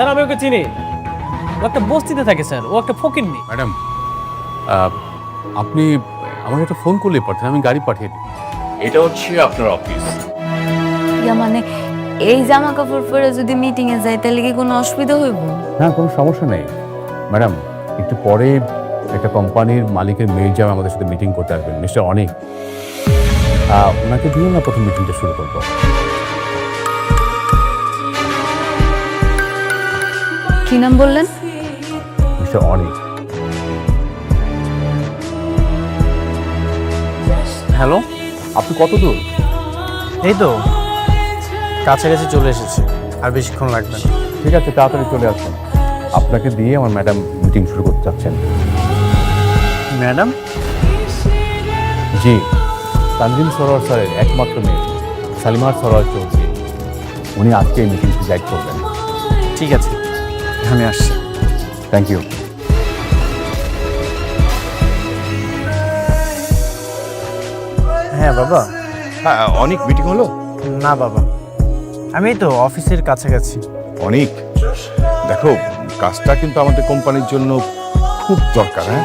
Sir আমি ওকে চিনি, ও একটা বস্তিতে থাকে স্যার, ও একটা ফকিন্নি। ম্যাডাম আপনি আমাকে একটা ফোন করলে পারতেন, আমি গাড়ি পাঠিয়ে দিই। এটা হচ্ছে আপনার অফিস। ইয়া মানে এই জামা কাপড় পরে যদি মিটিং এ যাই তাহলে কি কোনো অসুবিধা হইব? না, কোনো সমস্যা নেই ম্যাডাম। একটু পরে একটা কোম্পানির মালিকের মেয়ের জামাই আমাদের সাথে মিটিং করতে আসবেন, মিস্টার অনেক। ওনাকে দিয়ে না প্রথম মিটিংটা শুরু করবো। কি নাম বললেন? মিস্টার অনেক। হ্যালো, আপনি কত দূর? এই তো কাছাকাছি চলে এসেছে, আর বেশিক্ষণ লাগবে না। ঠিক আছে, তাড়াতাড়ি চলে আসুন। আপনাকে দিয়ে আমার ম্যাডাম মিটিং শুরু করতে চাচ্ছেন। ম্যাডাম? জি, তানজিম সরোয়ার স্যারের একমাত্র মেয়ে সালিমার সরোয়ার চৌধুরী, উনি আজকে এই মিটিংটি গাইড করবেন। ঠিক আছে, আমি আসছি। Thank you. হ্যাঁ বাবা। হ্যাঁ, অনেক মিটিং হলো? না বাবা, আমি তো অফিসের কাছাকাছি। অনেক, দেখো কাজটা কিন্তু আমাদের কোম্পানির জন্য খুব দরকার। হ্যাঁ,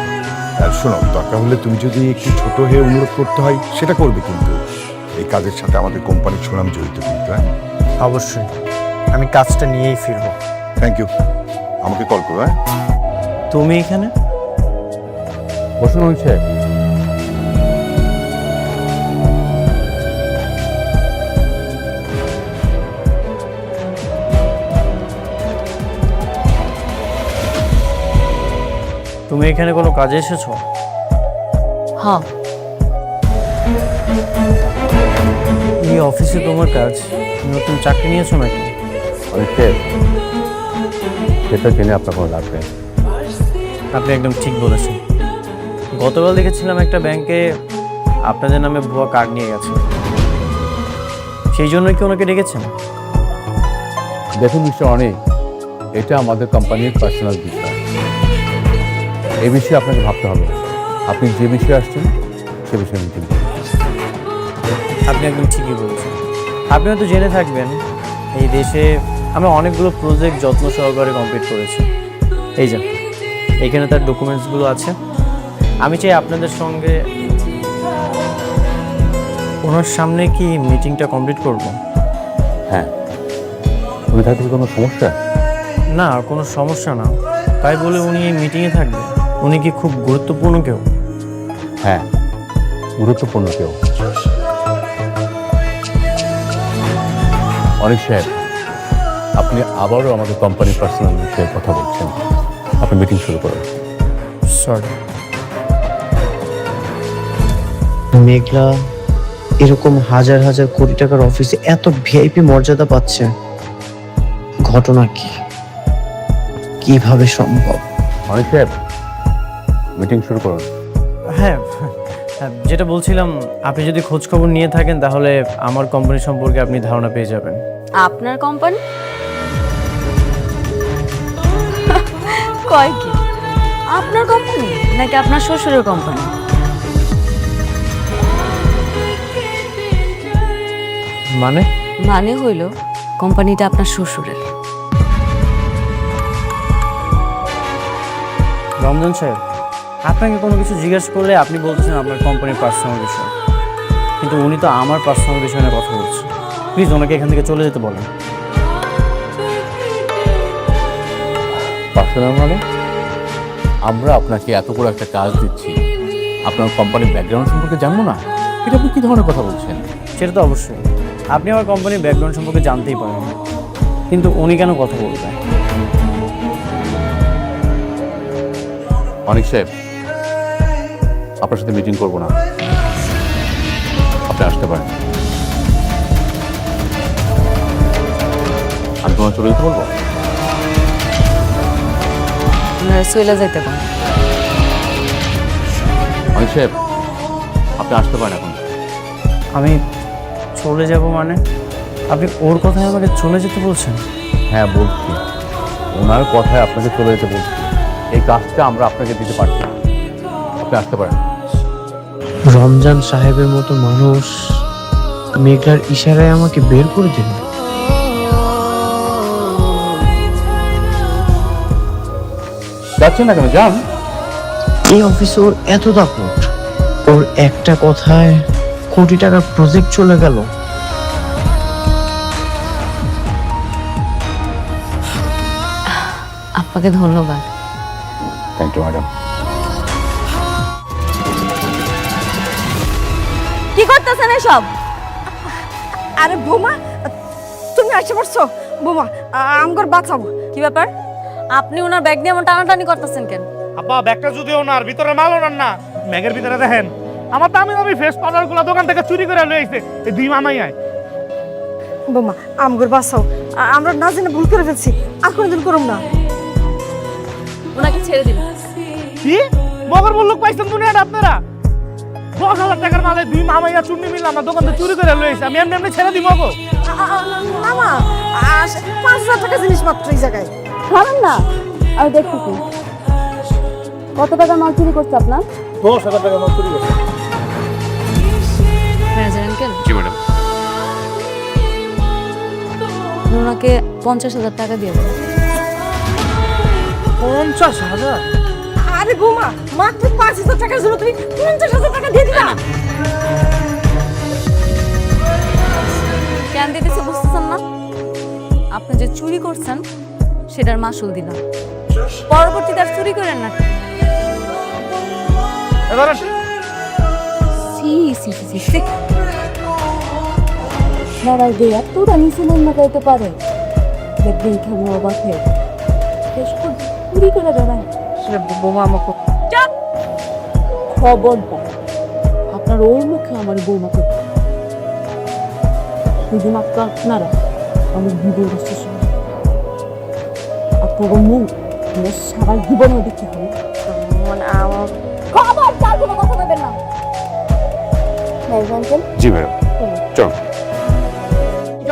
আর শোনো, দরকার হলে তুমি যদি একটু ছোট হয়ে অনুরোধ করতে হয় সেটা করবে, কিন্তু এই কাজের সাথে আমাদের কোম্পানির সুনাম জড়িত কিন্তু। হ্যাঁ অবশ্যই, আমি কাজটা নিয়েই ফিরবো। থ্যাংক ইউ, আমাকে কল করো। হ্যাঁ, তুমি এখানে? বসুন হয়েছে। তুমি এখানে কোনো কাজে এসেছো? হ্যাঁ। এই অফিসে তোমার কাজ? নতুন চাকরি নিয়েছো নাকি? অনেকে সেটা জেনে আপনার কোনো লাগবে। আপনি একদম ঠিক বলেছেন। গতকাল দেখেছিলাম একটা ব্যাংকে আপনাদের নামে ভুয়া কার্ড নিয়ে গেছে, সেই জন্যই কি ওনাকে ডেকেছেন? দেখুন মিস্টার অনেক, এটা আমাদের কোম্পানির পার্সোনাল বিষয়, এই বিষয়ে আপনাকে ভাবতে হবে না। আপনি যে বিষয়ে আসছেন সে বিষয়ে মিটিং করুন। আপনি একদম ঠিকই বলেছেন। আপনি হয়তো জেনে থাকবেন এই দেশে আমরা অনেকগুলো প্রজেক্ট যত্ন সহকারে কমপ্লিট করেছি। এই যে এখানে তার ডকুমেন্টসগুলো আছে। আমি চাই আপনাদের সঙ্গে ওনার সামনে কি মিটিংটা কমপ্লিট করব? হ্যাঁ, উনি থাকতে কি কোনো সমস্যা? না, কোনো সমস্যা না। তাই বলে উনি এই মিটিংয়ে থাকবেন? উনি কি খুব গুরুত্বপূর্ণ কেউ? হ্যাঁ, গুরুত্বপূর্ণ কেউ। অনেক সাহেব, আপনি আবারও আমাদের কোম্পানির পার্সোনাল বিষয়ে কথা বলছেন। আপনি মিটিং শুরু করুন। সরি। মেঘলা এরকম হাজার হাজার কোটি টাকার অফিসে এত ভিআইপি মর্যাদা পাচ্ছে, ঘটনা কি, কিভাবে সম্ভব? অনেক সাহেব, মিটিং শুরু করুন। হ্যাঁ, যেটা বলছিলাম, আপনি যদি খোঁজ খবর নিয়ে থাকেন তাহলে আমার কোম্পানি সম্পর্কে আপনি ধারণা পেয়ে যাবেন। আপনার কোম্পানি? কয় কি আপনার কোম্পানি নাকি আপনার শ্বশুরের কোম্পানি? মানে? মানে হইল কোম্পানিটা আপনার শ্বশুরের। রমজান সাহেব, আপনাকে কোনো কিছু জিজ্ঞাসা করলে আপনি বলতেছেন আপনার কোম্পানির পার্সোনাল বিষয়, কিন্তু উনি তো আমার পার্সোনাল বিষয় নিয়ে কথা বলছেন। প্লিজ ওনাকে এখান থেকে চলে যেতে বলেন। পার্সোনাল মানে? আমরা আপনাকে এত বড় একটা কাজ দিচ্ছি, আপনার কোম্পানির ব্যাকগ্রাউন্ড সম্পর্কে জানবো না? এটা আপনি কি ধরনের কথা বলছেন? সেটা তো অবশ্যই, আপনি আমার কোম্পানির ব্যাকগ্রাউন্ড সম্পর্কে জানতেই পারেন, কিন্তু উনি কেন কথা বলবেন? অনেক সাহেব, আপনার সাথে মিটিং করবো না, আপনি আসতে পারেন। আমি তোমার চলে যেতে বলবো? আপনারা চলে যাইতে পারেন। অনেক সাহেব, আপনি আসতে পারেন এখন। আমি চলে যাব মানে? আপনি ওর কথায় আমাকে চলে যেতে বলছেন? হ্যাঁ বলছি, ওনার কথায় আপনাকে চলে যেতে বলছি। এই কাজটা আমরা আপনাকে দিতে পারছি না, আপনি আসতে পারেন। রমজান সাহেবের মতো মানুষ মেঘলার ইশারায় আমাকে বের করে দিল। যাচ্ছেন না কেন, যান। এই অফিসে ওর এত দাপট, ওর একটা কথায় কোটি টাকার প্রজেক্ট চলে গেল। আপনাকে ধন্যবাদ। Thank you madam. কি করতেছেন এসব? আরে বোমা, তুমি আসতে পারছো? বোমা, আমগর বাঁচাবো। কি ব্যাপার? আপনি ওনার ব্যাগ নিয়ে এমন টানাটানি করতেছেন কেন? আব্বা ব্যাগটা যদি ওনার ভিতরে মাল ওনার না, ব্যাগের ভিতরে দেখেন আমার দামি দামি ফেস পাউডার গুলা দোকান থেকে চুরি করে লয়ে আইছে এই দুই মামাই আয়। বোমা, আমগর বাঁচাও, আমরা না জেনে ভুল করে ফেলছি, আর কোনোদিন করুম না। ওনাকে ছেড়ে দিন। কি মগর মুল্লুক পাইছেন দুনিয়াটা আপনারা? 10,000 টাকার মালে দুই মামাইয়া চুন্নি মিললাম আমার দোকান থেকে চুরি করে লয়ে আইছে, আমি এমনি এমনি ছেড়ে দিব গো? না মা, 5,000 টাকা জিনিস মাত্র এই জায়গায়। খাবেন না? আর দেখতেছি কত টাকা মাল চুরি করছে আপনার? 10,000 টাকা মাল চুরি করছে। ম্যানেজার আঙ্কেল, জি ম্যাডাম। ওনাকে 50,000 টাকা দিয়ে দেন। 50,000? আরে বোমা, মাত্র 5,000 টাকার জন্য তুমি 50,000 টাকা দিয়ে দিলা? কেন দিতেছে বুঝতেছেন না? আপনি যে চুরি করছেন সেটার মাসুল দিলাম, পরবর্তীতে আর চুরি করেন না। এবারে সি সি সি সি দাঁড়াও যে এতটা নিচে মন গাইতে পারে, দেখবেন কেমন অবাক হয়ে বেশ খুব চুরি করে দাঁড়ায়। বোমা আমাকে খবরদার আপনার ওর মুখে আমার বৌমাকে, শুধুমাত্র আপনারা আমার ভিডিও দেখতে শুনে আপনার মুখ আমরা সারা জীবনে দেখতে হবে। মানে আমার খবরদার কোনো কথা বলবেন না। আঙ্কেল, জি ম্যাডাম, চল।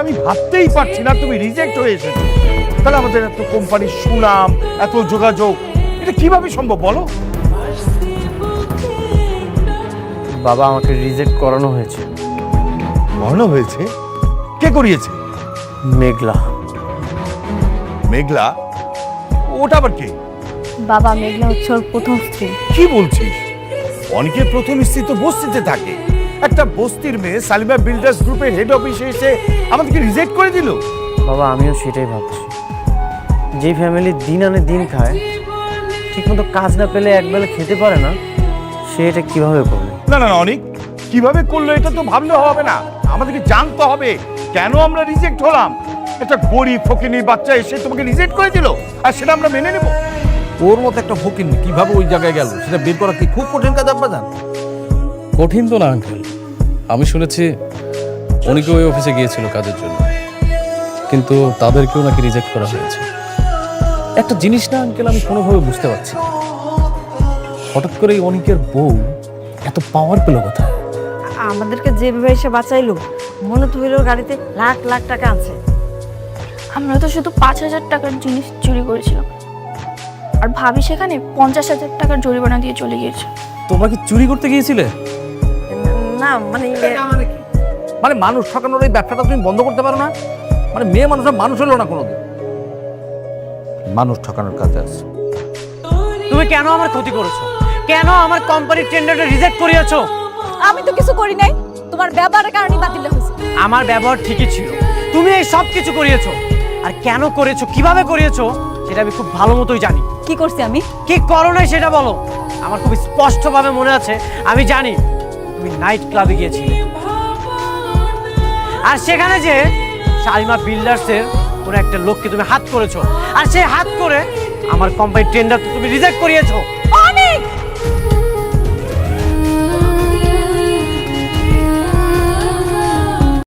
আমি ভাবতেই পারছি না তুমি রিজেক্ট হয়ে এসেছো। তাহলে আমাদের এত কোম্পানির সুনাম, এত যোগাযোগ, এটা কিভাবে সম্ভব বলো? বাবা, আমাকে রিজেক্ট করানো হয়েছে। মনে হয়েছে? কে করিয়েছে? মেঘলা। মেঘলা? ওটা আবার কে? বাবা, মেঘলা হচ্ছে ওর প্রথম স্ত্রী। কি বলছিস? অনেকের প্রথম স্ত্রী তো বস্তিতে থাকে, একটা বস্তির মেয়ে সালিমা বিল্ডার্স গ্রুপের হেড অফিসে এসে আমাদেরকে রিজেক্ট করে দিল। বাবা, আমিও সেটাই ভাবছি। যে ফ্যামিলি দিন আনে দিন খায়, ঠিকমতো কাজ না পেলে একবেলা খেতে পারে না, সে এটা কিভাবে করবে? না না না, অনেক কিভাবে করলো এটা তো ভাবলে হবে না, আমাদেরকে জানতে হবে কেন আমরা রিজেক্ট হলাম। একটা গরিব ফকিনীর বাচ্চা এসে তোমাকে রিজেক্ট করে দিল, আর সেটা আমরা মেনে নেব? ওর মতো একটা ফকির কিভাবে ওই জায়গায় গেল সেটা বের করা কি খুব কঠিন কাজ আব্বা জান? কঠিন তো না আঙ্কেল, আমি শুনেছি অনেকে ওই অফিসে গিয়েছিল কাজের জন্য, কিন্তু তাদেরকেও নাকি রিজেক্ট করা হয়েছে। একটা জিনিস না আঙ্কেল, আমি কোনোভাবে বুঝতে পারছি না, হঠাৎ করে অনেকের বউ এত পাওয়ার পেল কোথায়? আমাদেরকে যেভাবে এসে বাঁচাইলো, মনে তো হইলো গাড়িতে লাখ লাখ টাকা আছে। আমরা তো শুধু 5,000 টাকার জিনিস চুরি করেছিলাম, আর ভাবি সেখানে 50,000 টাকার জরিমানা দিয়ে চলে গিয়েছে। তোমরা কি চুরি করতে গিয়েছিলে? না মানে মানে মানুষ ঠকানোর এই ব্যবসাটা তুমি বন্ধ করতে পারো না? মানে মেয়ে মানুষরা মানুষ হলো না কোনোদিন, মানুষ ঠকানোর কাজে আছে। তুমি কেন আমার ক্ষতি করেছো? কেন আমার কোম্পানির টেন্ডারটা রিজেক্ট করিয়েছো? আমি তো কিছু করি নাই, তোমার ব্যবহারের কারণে বাতিল হয়েছে। আমার ব্যবহার ঠিকই ছিল, তুমি এই সব কিছু করিয়েছো। আর কেন করেছো, কিভাবে করিয়েছো সেটা আমি খুব ভালো মতোই জানি। কি করছি আমি? কি করো নাই সেটা বলো। আমার খুব স্পষ্টভাবে মনে আছে, আমি জানি তুমি নাইট ক্লাবে গিয়েছিলে, আর সেখানে যে সালিমা বিল্ডার্সের কোনো একটা লোককে তুমি হাত করেছো, আর সে হাত করে আমার কোম্পানির টেন্ডার তুমি রিজেক্ট করিয়েছো।